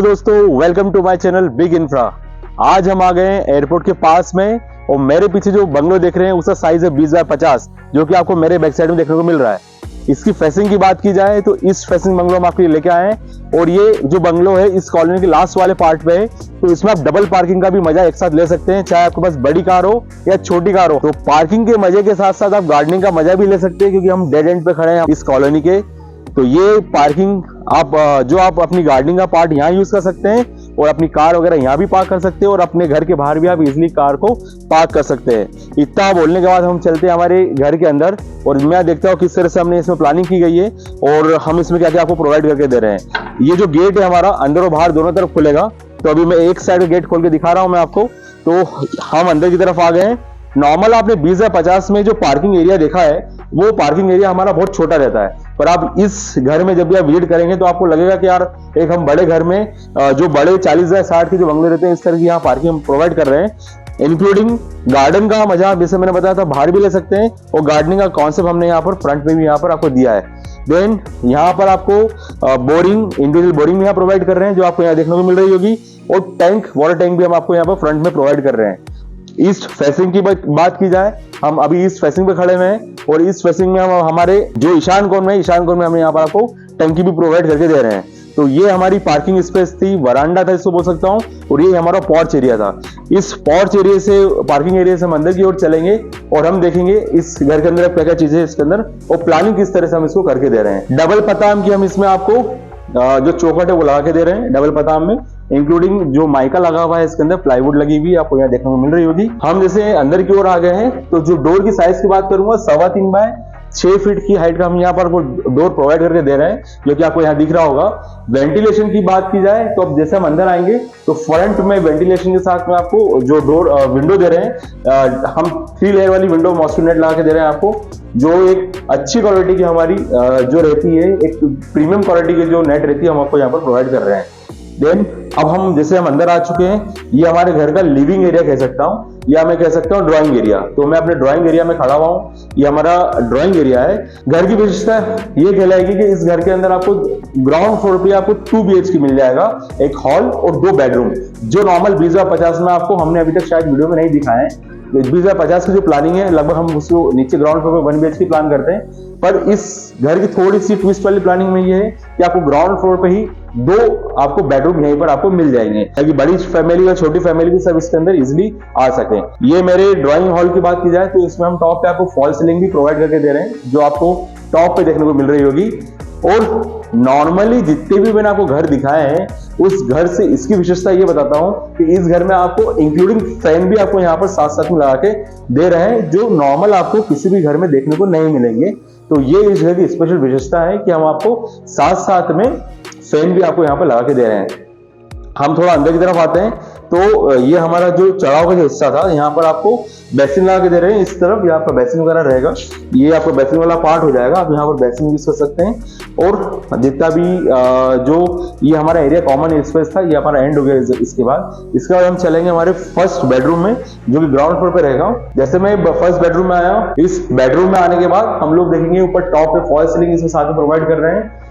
दोस्तों, welcome to my channel big infra. आज हम आ गए हैं एयरपोर्ट के पास में और मेरे पीछे जो बंगलो देख रहे हैं उसका साइज है 20x50, जो कि आपको मेरे बैक साइड में देखने को मिल रहा है। इसकी फेसिंग की बात की जाए तो इस फेसिंग बंगलो हम आपके लिए लेके आए हैं और ये जो बंगलो है इस कॉलोनी के लास्ट वाले पार्ट पे है, तो इसमें आप डबल पार्किंग का भी मजा एक साथ ले सकते हैं, चाहे आपके पास बड़ी कार हो या छोटी कार हो। तो पार्किंग के मजे के साथ साथ आप गार्डनिंग का मजा भी ले सकते हैं, क्योंकि हम डेड एंड पे खड़े हैं इस कॉलोनी के। तो ये पार्किंग आप अपनी गार्डनिंग का पार्ट यहाँ यूज कर सकते हैं और अपनी कार वगैरह यहाँ भी पार्क कर सकते हैं और अपने घर के बाहर भी आप इजिली कार को पार्क कर सकते हैं। इतना बोलने के बाद हम चलते हैं हमारे घर के अंदर और मैं देखता हूँ किस तरह से हमने इसमें प्लानिंग की गई है और हम इसमें क्या क्या आपको प्रोवाइड करके दे रहे हैं। ये जो गेट है हमारा अंदर और बाहर दोनों तरफ खुलेगा। तो अभी मैं एक साइड गेट खोल के दिखा रहा हूँ मैं आपको। तो हम अंदर की तरफ आ गए हैं। नॉर्मल आपने 20x50 में जो पार्किंग एरिया देखा है वो पार्किंग एरिया हमारा बहुत छोटा रहता है, पर आप इस घर में जब भी आप विजिट करेंगे तो आपको लगेगा कि यार एक हम बड़े घर में जो बड़े 40x60 के जो बंगले रहते हैं इस तरह की यहाँ पार्किंग हम प्रोवाइड कर रहे हैं। इंक्लूडिंग गार्डन का मजा जैसे मैंने बताया था बाहर भी ले सकते हैं और गार्डनिंग का कॉन्सेप्ट हमने यहाँ पर फ्रंट में भी यहाँ पर आपको दिया है। देन यहाँ पर आपको बोरिंग इंडिविजुअल बोरिंग यहाँ प्रोवाइड कर रहे हैं जो आपको यहाँ देखने को मिल रही होगी, और टैंक वाटर टैंक भी हम आपको यहाँ पर फ्रंट में प्रोवाइड कर रहे हैं। ईस्ट फेसिंग की बात की जाए, हम अभी ईस्ट फेसिंग पे खड़े हुए हैं और ईस्ट फेसिंग में हम हमारे जो ईशान कोण में हम यहाँ पर आपको टंकी भी प्रोवाइड करके दे रहे हैं। तो ये हमारी पार्किंग स्पेस थी, वरांडा था इसको बोल सकता हूँ, और ये हमारा पोर्च एरिया था। इस पोर्च एरिया से पार्किंग एरिया से हम अंदर की ओर चलेंगे और हम देखेंगे इस घर के अंदर क्या क्या चीजें इसके अंदर और प्लानिंग किस तरह से हम इसको करके दे रहे हैं। डबल पताम की हम इसमें आपको जो चौखट है वो लगा के दे रहे हैं डबल पताम में, इंक्लूडिंग जो माइका लगा हुआ है इसके अंदर प्लाईवुड लगी हुई आपको यहाँ देखने को मिल रही होगी। हम जैसे अंदर की ओर आ गए हैं तो जो डोर की साइज की बात करूंगा 3.25 फीट की हाइट का हम यहाँ पर डोर प्रोवाइड करके दे रहे हैं, जो कि आपको यहाँ दिख रहा होगा। वेंटिलेशन की बात की जाए तो अब जैसे हम अंदर आएंगे तो फ्रंट में वेंटिलेशन के साथ में आपको जो डोर विंडो दे रहे हैं, हम 3 लेयर वाली विंडो मॉस्किटो नेट लगा के दे रहे हैं आपको, जो एक अच्छी क्वालिटी की हमारी जो रहती है, एक प्रीमियम क्वालिटी की जो नेट रहती है हम आपको यहाँ पर प्रोवाइड कर रहे हैं। देन अब हम जैसे हम अंदर आ चुके हैं, ये हमारे घर का लिविंग एरिया कह सकता हूँ या मैं कह सकता हूँ ड्राइंग एरिया। तो मैं अपने ड्राइंग एरिया में खड़ा हुआ हूँ, ये हमारा ड्राइंग एरिया है। घर की विशेषता ये कहलाएगी कि इस घर के अंदर आपको ग्राउंड फ्लोर पे आपको 2 BHK मिल जाएगा, एक हॉल और 2 बेडरूम, जो नॉर्मल 20x50 में आपको हमने अभी तक शायद वीडियो में नहीं दिखाया है। 20x50 की जो प्लानिंग है लगभग हम उसको नीचे ग्राउंड फ्लोर पे 1 BHK प्लान करते हैं, पर इस घर की थोड़ी सी ट्विस्ट वाली प्लानिंग में ये है कि आपको ग्राउंड फ्लोर पे ही 2 आपको बेडरूम यहीं पर आपको मिल जाएंगे, ताकि बड़ी फैमिली और छोटी फैमिली भी सब इसके अंदर इजिली आ सके। ये मेरे ड्राइंग हॉल की बात की जाए तो इसमें हम टॉप पे आपको फॉल सीलिंग भी प्रोवाइड करके दे रहे हैं, जो आपको टॉप पे देखने को मिल रही होगी। और नॉर्मली जितने भी मैंने आपको घर दिखाए हैं उस घर से इसकी विशेषता ये बताता हूं कि इस घर में आपको इंक्लूडिंग फैन भी आपको यहाँ पर साथ साथ में लगा के दे रहे हैं, जो नॉर्मल आपको किसी भी घर में देखने को नहीं मिलेंगे। तो ये इस घर की स्पेशल विशेषता है कि हम आपको साथ साथ में फैन भी आपको यहाँ पर लगा के दे रहे हैं। हम थोड़ा अंदर की तरफ आते हैं तो ये हमारा जो चढ़ाव का जो हिस्सा था, यहाँ पर आपको बेसिन लगा के दे रहे हैं। इस तरफ यहाँ पर बेसिन वगैरह रहेगा, ये आपका बेसिन वाला पार्ट हो जाएगा, आप यहाँ पर बेसिन यूज कर सकते हैं। और जितना भी जो ये हमारा एरिया कॉमन स्पेस था ये हमारा एंड हो गया। इसके बाद हम चलेंगे हमारे फर्स्ट बेडरूम में, जो कि ग्राउंड फ्लोर पे रहेगा। जैसे मैं फर्स्ट बेडरूम में आया हूँ, इस बेडरूम में आने के बाद हम लोग देखेंगे ऊपर टॉप पे फॉल सीलिंग इसमें साथ में प्रोवाइड कर रहे हैं।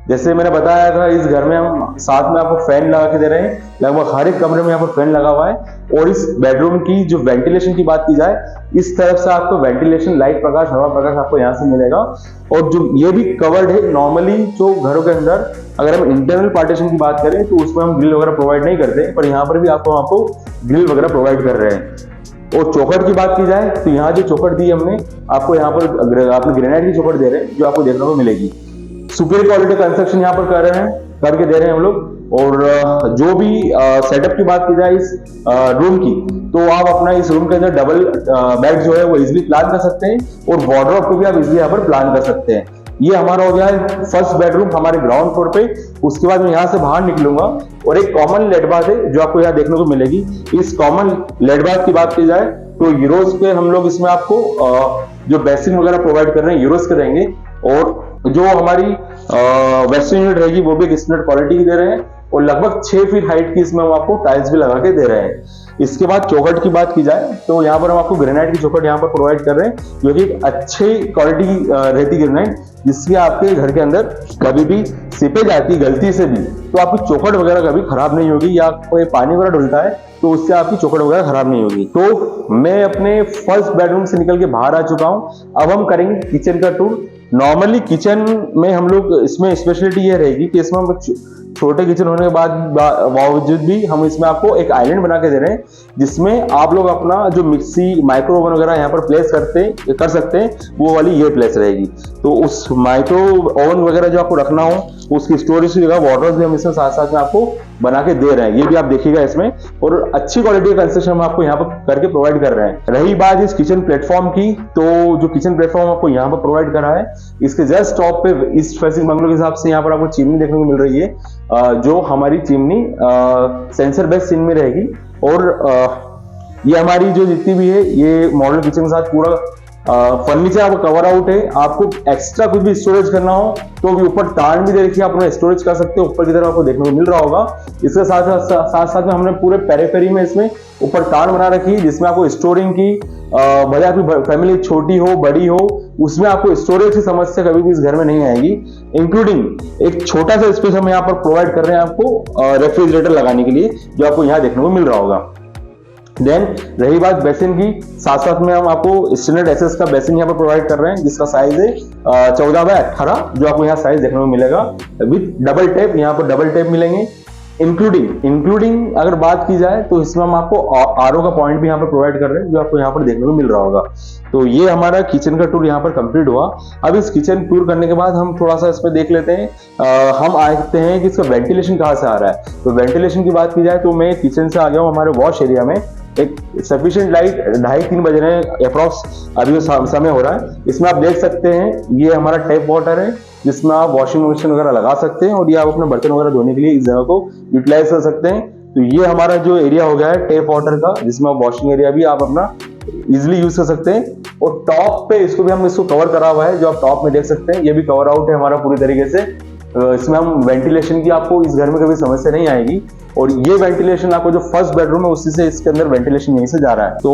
जैसे मैंने बताया था इस घर में हम साथ में आपको फैन लगा के दे रहे हैं, लगभग हर एक कमरे में यहाँ पर फैन लगा हुआ है। और इस बेडरूम की जो वेंटिलेशन की बात की जाए, इस तरफ से आपको वेंटिलेशन, लाइट प्रकाश, हवा प्रकाश आपको यहाँ से मिलेगा। और जो ये भी कवर्ड है, नॉर्मली जो घरों के अंदर अगर हम इंटरनल पार्टीशन की बात करें तो उसमें हम ग्रिल वगैरह प्रोवाइड नहीं करते, पर यहाँ पर भी आपको ग्रिल वगैरह प्रोवाइड कर रहे हैं। और चौखट की बात की जाए तो यहाँ जो चौखट दी हमने आपको, यहाँ पर आपने ग्रेनाइट की चौखट दे रहे हैं जो आपको देखने को मिलेगी। सुपीरियर क्वालिटी कंस्ट्रक्शन यहाँ पर करके दे रहे हैं हम लोग। और जो भी सेटअप की बात की जाए इस रूम की, तो आप अपना इस रूम के अंदर डबल बेड जो है वो इजिली प्लान कर सकते हैं और वार्डरोब को भी आप इजिली यहाँ पर प्लान कर सकते हैं। ये हमारा हो गया है फर्स्ट बेडरूम हमारे ग्राउंड फ्लोर पे। उसके बाद मैं यहाँ से बाहर निकलूंगा और एक कॉमन लेट बाथ है जो आपको यहाँ देखने को मिलेगी। इस कॉमन लेट बाथ की बात की जाए तो यूरोज पे हम लोग इसमें आपको जो बेसिन वगैरह प्रोवाइड कर रहे हैं यूरोज के रहेंगे, और जो हमारी वेस्टर्न यूनिट रहेगी वो भी एक स्टैंडर्ड क्वालिटी की दे रहे हैं। और लगभग 6 फीट हाइट की इसमें हम आपको टाइल्स भी लगा के दे रहे हैं। इसके बाद चौखट की बात की जाए तो यहाँ पर हम आपको ग्रेनाइट की चौखट यहाँ पर प्रोवाइड कर रहे हैं, जो कि एक अच्छी क्वालिटी की रहती ग्रेनाइट, जिससे आपके घर के अंदर कभी भी सीपेज आती गलती से भी तो आपकी चौखट वगैरह कभी खराब नहीं होगी, या कोई पानी वगैरह डुलता है तो उससे आपकी चौखट वगैरह खराब नहीं होगी। तो मैं अपने फर्स्ट बेडरूम से निकल के बाहर आ चुका हूँ। अब हम करेंगे किचन का टूर। नॉर्मली किचन में हम लोग इसमें स्पेशलिटी ये रहेगी कि इसमें हम छोटे किचन होने के बाद बावजूद भी हम इसमें आपको एक आइलैंड बना के दे रहे हैं, जिसमें आप लोग अपना जो मिक्सी माइक्रो ओवन वगैरह यहाँ पर प्लेस कर सकते हैं, वो वाली ये प्लेस रहेगी। तो उस माइक्रो ओवन वगैरह जो आपको रखना हो उसकी स्टोरेज की जगह वाटर्स भी हम इसमें साथ साथ में आपको बना के दे रहे हैं, ये भी आप देखिएगा इसमें। और अच्छी क्वालिटी का कंस्ट्रक्शन हम आपको यहाँ पर करके प्रोवाइड कर रहे हैं। रही बात इस किचन प्लेटफॉर्म की, तो जो किचन प्लेटफॉर्म आपको यहाँ पर प्रोवाइड करा है, इसके जस्ट टॉप पे ईस्ट फेसिंग बंगलो के हिसाब से यहाँ पर आपको चिमनी देखने को मिल रही है, जो हमारी चिमनी सेंसर बेस्ड चिमनी रहेगी। और ये हमारी जो जितनी भी है ये मॉडल किचन के साथ पूरा फर्नीचर आपको कवर आउट है। आपको एक्स्ट्रा कुछ भी स्टोरेज करना हो तो भी ऊपर तान भी दे रखी है, आप स्टोरेज कर सकते हो, ऊपर की तरफ आपको देखने को मिल रहा होगा। इसके साथ में हमने पूरे पेरिफेरी में इसमें ऊपर तान बना रखी है, जिसमें आपको स्टोरिंग की भले आपकी फैमिली छोटी हो बड़ी हो, उसमें आपको स्टोरेज की समस्या कभी भी इस घर में नहीं आएगी। इंक्लूडिंग एक छोटा सा स्पेस हम यहाँ पर प्रोवाइड कर रहे हैं आपको रेफ्रिजरेटर लगाने के लिए, जो आपको यहाँ देखने को मिल रहा होगा। देन रही बात बेसिन की, साथ में हम आपको स्टैंडर्ड एसएस का बेसिन यहाँ पर प्रोवाइड कर रहे हैं, जिसका साइज है 14x18, जो आपको यहाँ साइज देखने को मिलेगा विद डबल टैप। यहाँ पर डबल टैप मिलेंगे। इंक्लूडिंग अगर बात की जाए तो इसमें हम आपको आरओ का पॉइंट भी यहाँ पर प्रोवाइड कर रहे हैं, जो आपको यहाँ पर देखने को मिल रहा होगा। तो ये हमारा किचन का टूर यहाँ पर कंप्लीट हुआ। अब इस किचन टूर करने के बाद हम थोड़ा सा इस पर देख लेते हैं, हम आते हैं कि इसका वेंटिलेशन कहाँ से आ रहा है। तो वेंटिलेशन की बात की जाए तो मैं किचन से आ गया हूँ हमारे वॉश एरिया में। एक सफिशिएंट लाइट 2:30-3 बज रहे हैं अप्रॉक्स, अभी समय हो रहा है। इसमें आप देख सकते हैं ये हमारा टैप वाटर है, जिसमें आप वॉशिंग मशीन वगैरह लगा सकते हैं और ये आप अपने बर्तन वगैरह धोने के लिए इस जगह को यूटिलाइज कर सकते हैं। तो ये हमारा जो एरिया हो गया है टैप वाटर का, जिसमें आप वॉशिंग एरिया भी आप अपना इजिली यूज कर सकते हैं। और टॉप पे इसको भी हम कवर करा हुआ है, जो आप टॉप में देख सकते हैं, ये भी कवर आउट है हमारा पूरी तरीके से। इसमें हम वेंटिलेशन की आपको इस घर में कभी समस्या नहीं आएगी। और ये वेंटिलेशन आपको जो फर्स्ट बेडरूम है उसी से इसके अंदर वेंटिलेशन यहीं से जा रहा है। तो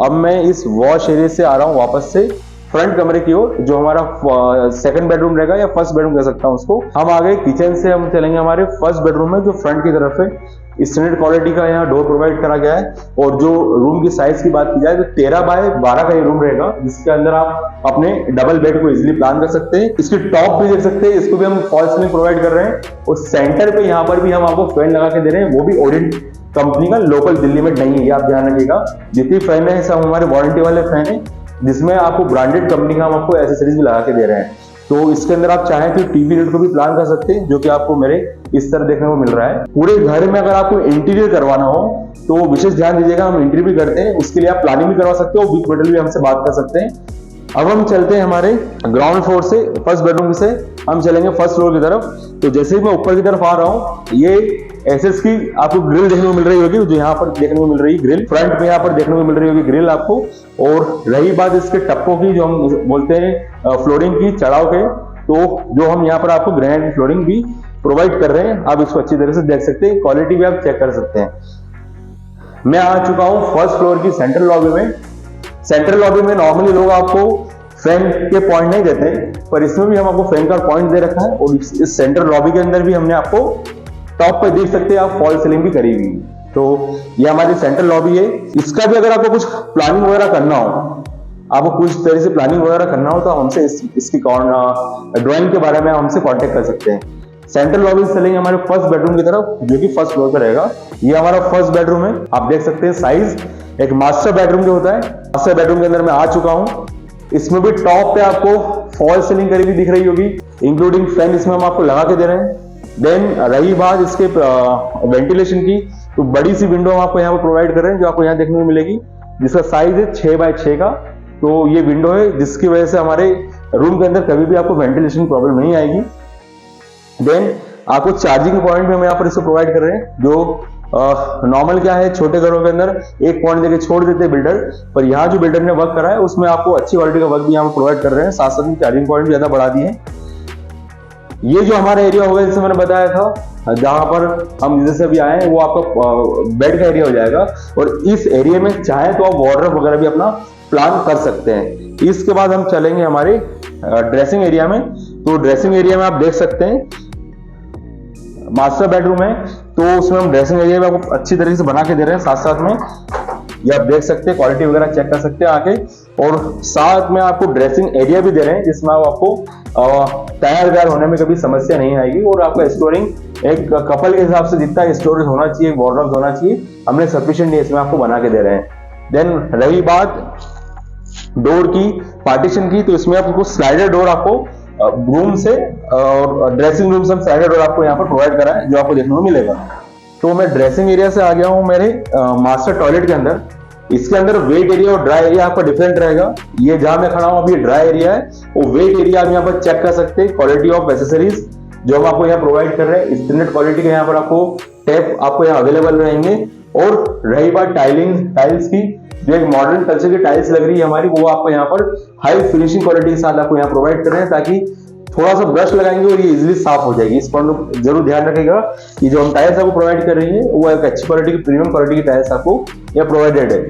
अब मैं इस वॉश एरिया से आ रहा हूँ वापस से फ्रंट कमरे की ओर, जो हमारा सेकंड बेडरूम रहेगा या फर्स्ट बेडरूम कह सकता हूँ उसको। हम आ गए किचन से, हम चलेंगे हमारे फर्स्ट बेडरूम में, जो फ्रंट की तरफ है। स्टैंडर्ड क्वालिटी का यहाँ डोर प्रोवाइड करा गया है। और जो रूम की साइज की बात की जाए तो 13x12 का ये रूम रहेगा, जिसके अंदर आप अपने डबल बेड को इजिली प्लान कर सकते हैं। इसकी टॉप भी देख सकते हैं, इसको भी हम फॉल सीलिंग प्रोवाइड कर रहे हैं। और सेंटर पे यहाँ पर भी हम आपको फैन लगा के दे रहे हैं, वो भी ओरिएंट कंपनी का, लोकल दिल्ली में नहीं है, ये आप ध्यान रखिएगा। जितनी फैन है सब हमारे वारंटी वाले फैन है, जिसमें आपको ब्रांडेड कंपनी का हम आपको एसेसरीज भी लगा के दे रहे हैं। तो इसके अंदर आप चाहें तो टीवी यूनिट को भी प्लान कर सकते हैं, जो कि आपको मेरे इस तरह देखने को मिल रहा है। पूरे घर में अगर आपको इंटीरियर करवाना हो तो विशेष ध्यान दीजिएगा, हम इंटीरियर भी करते हैं, उसके लिए आप प्लानिंग भी करवा सकते हो, बिग मटेरियल भी हमसे बात कर सकते हैं। अब हम चलते हैं हमारे ग्राउंड फ्लोर से, फर्स्ट बेडरूम से हम चलेंगे फर्स्ट फ्लोर की तरफ। तो जैसे ही मैं ऊपर की तरफ आ रहा हूँ, ये एसएस की आपको ग्रिल देखने को मिल रही होगी, जो यहाँ पर देखने को मिल रही है ग्रिल, फ्रंट में यहाँ पर देखने को मिल रही होगी ग्रिल आपको। और रही बात इसके टप्पों की, जो हम बोलते हैं फ्लोरिंग की, चढ़ाव के, तो जो हम यहाँ पर आपको ग्रेनाइट की फ्लोरिंग भी प्रोवाइड कर रहे हैं। आप इसको अच्छी तरह से देख सकते हैं, क्वालिटी भी आप चेक कर सकते हैं। मैं आ चुका हूँ फर्स्ट फ्लोर की सेंट्रल लॉबी में। सेंट्रल लॉबी में नॉर्मली लोग आपको फैन के पॉइंट नहीं देते, पर इसमें भी हम आपको फैन का पॉइंट दे रखा है। और इस सेंट्रल लॉबी के अंदर भी हमने आपको टॉप पे देख सकते हैं आप फॉल सीलिंग भी करी हुई। तो ये हमारी सेंट्रल लॉबी है। इसका भी अगर आपको कुछ प्लानिंग वगैरह करना हो, आपको कुछ तरह से प्लानिंग वगैरह करना हो, तो हमसे इसकी ड्राइंग के बारे में हमसे कांटेक्ट कर सकते हैं। सेंट्रल लॉबी से चलेंगे हमारे फर्स्ट बेडरूम की तरफ, जो कि फर्स्ट फ्लोर पे रहेगा। ये हमारा फर्स्ट बेडरूम है, आप देख सकते हैं साइज एक मास्टर बेडरूम जो होता है। मास्टर बेडरूम के अंदर मैं आ चुका हूँ। इसमें भी टॉप पे आपको फॉल सीलिंग करी हुई दिख रही होगी, इंक्लूडिंग फैन इसमें हम आपको लगा के दे रहे हैं। देन रही बात इसके वेंटिलेशन की, तो बड़ी सी विंडो हम आपको यहाँ पर प्रोवाइड कर रहे हैं, जो आपको यहाँ देखने को मिलेगी, जिसका साइज है 6x6 का। तो ये विंडो है, जिसकी वजह से हमारे रूम के अंदर कभी भी आपको वेंटिलेशन प्रॉब्लम नहीं आएगी। देन आपको चार्जिंग पॉइंट भी हम यहाँ पर इसको प्रोवाइड कर रहे हैं, जो नॉर्मल क्या है, छोटे घरों के अंदर एक पॉइंट देके छोड़ देते हैं बिल्डर, पर यहाँ जो बिल्डर ने वर्क करा है उसमें आपको अच्छी क्वालिटी का वर्क भी यहाँ पर प्रोवाइड कर रहे हैं। साथ साथ में चार्जिंग पॉइंट भी ज्यादा बढ़ा दिए हैं। ये जो हमारा एरिया होगा, जैसे मैंने बताया था, जहाँ पर हम जैसे अभी आए हैं वो आपका बेड का एरिया हो जाएगा, और इस एरिया में चाहे तो आप वार्डरोब वगैरह भी अपना प्लान कर सकते हैं। इसके बाद हम चलेंगे हमारे ड्रेसिंग एरिया में। तो ड्रेसिंग एरिया में आप देख सकते हैं मास्टर बेडरूम है, तो उसमें हम ड्रेसिंग एरिया में आपको अच्छी तरीके से बना के दे रहे हैं। साथ साथ में ये आप देख सकते हैं, क्वालिटी वगैरह चेक कर सकते हैं आके, और साथ में आपको ड्रेसिंग एरिया भी दे रहे हैं जिसमें आपको तैयार व्यार होने में कभी समस्या नहीं आएगी। और आपका स्टोरिंग एक कपल के हिसाब से जितना स्टोरेज होना चाहिए, वार्डरोब होना चाहिए, हमने सफिशिएंट इसमें आपको बना के दे रहे हैं। देन रही बात डोर की, पार्टीशन की, तो इसमें आपको स्लाइडर डोर आपको रूम से और ड्रेसिंग रूम से हम स्लाइडर डोर आपको यहाँ पर प्रोवाइड करा है, जो आपको देखने को मिलेगा। तो मैं ड्रेसिंग एरिया से आ गया हूँ मेरे मास्टर टॉयलेट के अंदर। इसके अंदर वेट एरिया और ड्राई एरिया आपका डिफरेंट रहेगा। ये जहां मैं खड़ा हूँ अभी ड्राई एरिया है, वो वेट एरिया आप यहाँ पर चेक कर सकते हैं। क्वालिटी ऑफ एसेसरीज जो हम आपको यहाँ प्रोवाइड कर रहे हैं, स्टैंडर्ड क्वालिटी के यहाँ पर आपको टैप आपको यहाँ अवेलेबल रहेंगे। और रही बात टाइल्स की, जो एक मॉडर्न कल्चर की टाइल्स लग रही है हमारी, वो आपको यहाँ पर हाई फिनिशिंग क्वालिटी के साथ आपको यहाँ प्रोवाइड कर रहे हैं, ताकि थोड़ा सा ब्रश लगाएंगे और ये इजीली साफ हो जाएगी। इस पर जरूर ध्यान रखिएगा कि जो हम टाइल्स आपको प्रोवाइड कर रही है वो एक अच्छी क्वालिटी की, प्रीमियम क्वालिटी की टाइल्स आपको यहाँ प्रोवाइडेड है।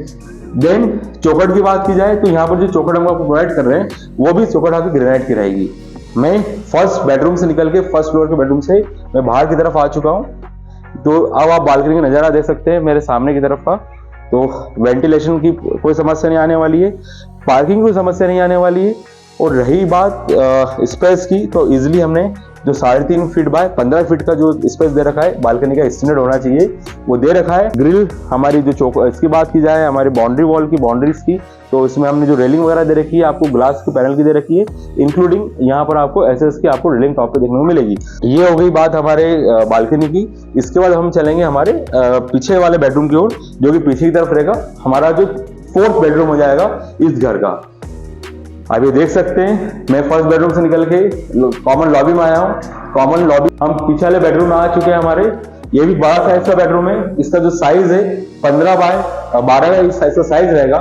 देन चौखट की बात की जाए तो यहाँ पर जो चौखट हम आपको प्रोवाइड कर रहे हैं वो भी चौखट आपकी ग्रेनाइट की रहेगी। मैं फर्स्ट बेडरूम से निकल के फर्स्ट फ्लोर के बेडरूम से मैं बाहर की तरफ आ चुका हूँ। तो अब आप बालकनी का नजारा देख सकते हैं मेरे सामने की तरफ का। तो वेंटिलेशन की कोई समस्या नहीं आने वाली है, पार्किंग की कोई समस्या नहीं आने वाली है। और रही बात स्पेस की, तो इजिली हमने जो 3.5 फीट बाय 15 फीट का जो स्पेस दे रखा है, बालकनी का स्टैंडर्ड होना चाहिए, वो दे रखा है। ग्रिल हमारी जो इसकी बात की जाए हमारे बाउंड्री वॉल की, बाउंड्रीज की, तो इसमें हमने जो रेलिंग वगैरह दे रखी है आपको ग्लास की पैनल की दे रखी है, इंक्लूडिंग यहाँ पर आपको एसएस की आपको रेलिंग टॉप पे देखने को मिलेगी। ये हो गई बात हमारे बालकनी की। इसके बाद हम चलेंगे हमारे पीछे वाले बेडरूम की ओर, जो कि पीछे की तरफ रहेगा हमारा जो 4th बेडरूम हो जाएगा इस घर का। आप ये देख सकते हैं मैं फर्स्ट बेडरूम से निकल के कॉमन लॉबी में आया हूँ। कॉमन लॉबी हम पीछे वाले बेडरूम में आ चुके हैं हमारे। ये भी बड़ा साइज का बेडरूम है। इसका जो साइज है 15 बाय 12 का साइज का साइज रहेगा।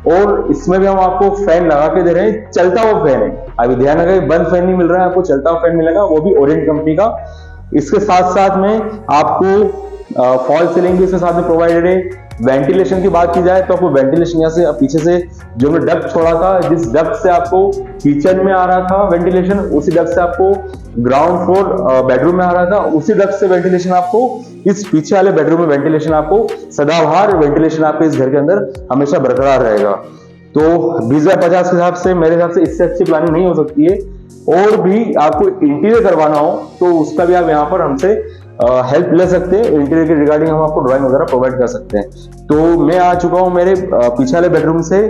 और इसमें भी हम आपको फैन लगा के दे रहे हैं, चलता हुआ फैन है। अभी ध्यान रखें, बंद फैन नहीं मिल रहा है, आपको चलता हुआ फैन मिलेगा, वो भी ओरिएंट कंपनी का। इसके साथ साथ में आपको फॉल सीलिंग भी इसके साथ में प्रोवाइडेड है। वेंटिलेशन की बात की जाए तो आपको वेंटिलेशन यहाँ से पीछे से जो हमने डक्ट छोड़ा था, जिस डक्ट से आपको किचन में आ रहा था वेंटिलेशन, उसी डक्ट से आपको ग्राउंड फ्लोर बेडरूम में आ रहा था, उसी डक्ट से वेंटिलेशन आपको इस पीछे वाले बेडरूम में वेंटिलेशन आपको सदाबहार वेंटिलेशन आपके इस घर के अंदर हमेशा बरकरार रहेगा। तो 20x50 के हिसाब से मेरे हिसाब से इससे अच्छी प्लानिंग नहीं हो सकती है। और भी आपको इंटीरियर करवाना हो तो उसका भी आप यहाँ पर हमसे हेल्प ले सकते हैं। इंटीरियर के रिगार्डिंग हम आपको ड्राइंग वगैरह प्रोवाइड कर सकते हैं। तो मैं आ चुका हूँ मेरे पीछे वाले बेडरूम से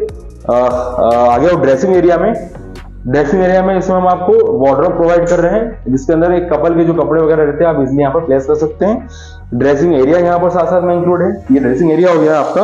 आ गया हूँ ड्रेसिंग एरिया में। ड्रेसिंग एरिया में इसमें हम आपको वार्डरोब प्रोवाइड कर रहे हैं, जिसके अंदर एक कपल के जो कपड़े वगैरह रहते हैं आप इजिली यहाँ पर प्लेस कर सकते हैं। ड्रेसिंग एरिया यहाँ पर साथ साथ में इंक्लूड है। ये ड्रेसिंग एरिया हो गया आपका।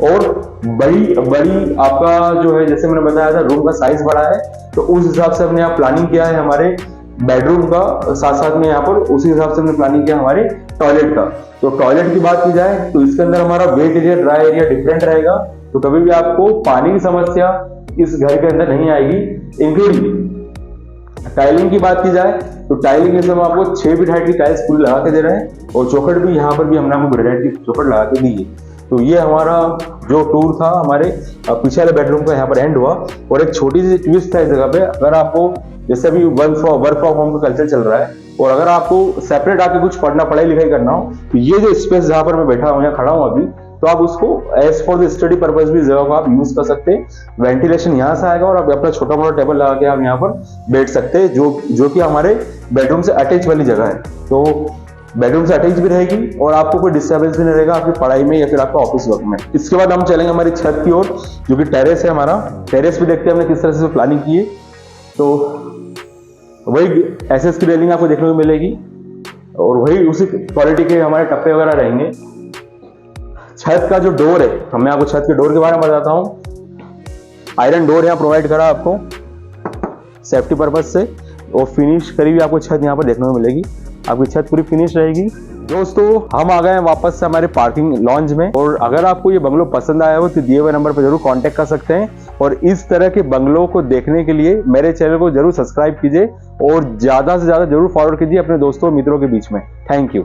और बड़ी आपका जो है, जैसे मैंने बताया था, रूम का साइज बड़ा है, तो उस हिसाब से हमने यहाँ प्लानिंग किया है हमारे बेडरूम का। साथ साथ में यहाँ पर उसी हिसाब से हमने प्लानिंग किया हमारे टॉयलेट का। तो टॉयलेट की बात की जाए तो इसके अंदर हमारा wait area, dry area different रहेगा, तो कभी भी आपको पानी की समस्या इस घर के अंदर नहीं आएगी। इंक्लूडिंग टाइलिंग की बात की जाए तो टाइलिंग में हम आपको 6 फीट हाइट की टाइल्स पूरी लगा के दे रहे हैं, और चौखट भी यहाँ पर भी हमने आपको ग्रेनाइट की चौखट लगा के दी है। तो ये हमारा जो टूर था हमारे पीछे वाले बेडरूम का यहाँ पर एंड हुआ। और एक छोटी सी ट्विस्ट था इस जगह पे, अगर आपको जैसे अभी वर्क फ्रॉम होम का कल्चर चल रहा है, और अगर आपको सेपरेट आके कुछ पढ़ना, पढ़ाई लिखाई करना हो, तो ये जो स्पेस जहाँ पर मैं बैठा हूँ या खड़ा हूँ अभी, तो आप उसको as for the study purpose भी जगह को आप यूज कर सकते हैं। वेंटिलेशन यहाँ से आएगा और आप अपना छोटा मोटा टेबल लगा के आप यहाँ पर बैठ सकते हैं, जो कि हमारे बेडरूम से अटैच वाली जगह है। तो बेडरूम से अटैच भी रहेगी और आपको कोई डिस्टर्बेंस भी नहीं रहेगा आपकी पढ़ाई में या फिर आपका ऑफिस वर्क में। इसके बाद हम चलेंगे हमारी छत की ओर, जो कि टेरेस है हमारा। टेरेस भी देखते हैं हमने किस तरह से प्लानिंग की है। तो वही एसएस की रेलिंग आपको देखने को मिलेगी और वही उसी क्वालिटी के हमारे टप्पे वगैरह रहेंगे। छत का जो डोर है, मैं आपको छत के डोर के बारे में बताता हूँ। आयरन डोर यहाँ प्रोवाइड करा आपको सेफ्टी पर्पज से, और फिनिश करी हुई आपको छत यहाँ पर देखने को मिलेगी। आपकी छत पूरी फिनिश रहेगी। दोस्तों हम आ गए हैं वापस से हमारे पार्किंग लॉन्ज में, और अगर आपको ये बंगलो पसंद आया हो तो दिए हुए नंबर पर जरूर कांटेक्ट कर सकते हैं। और इस तरह के बंगलों को देखने के लिए मेरे चैनल को जरूर सब्सक्राइब कीजिए और ज्यादा से ज्यादा जरूर फॉरवर्ड कीजिए अपने दोस्तों मित्रों के बीच में। Thank you.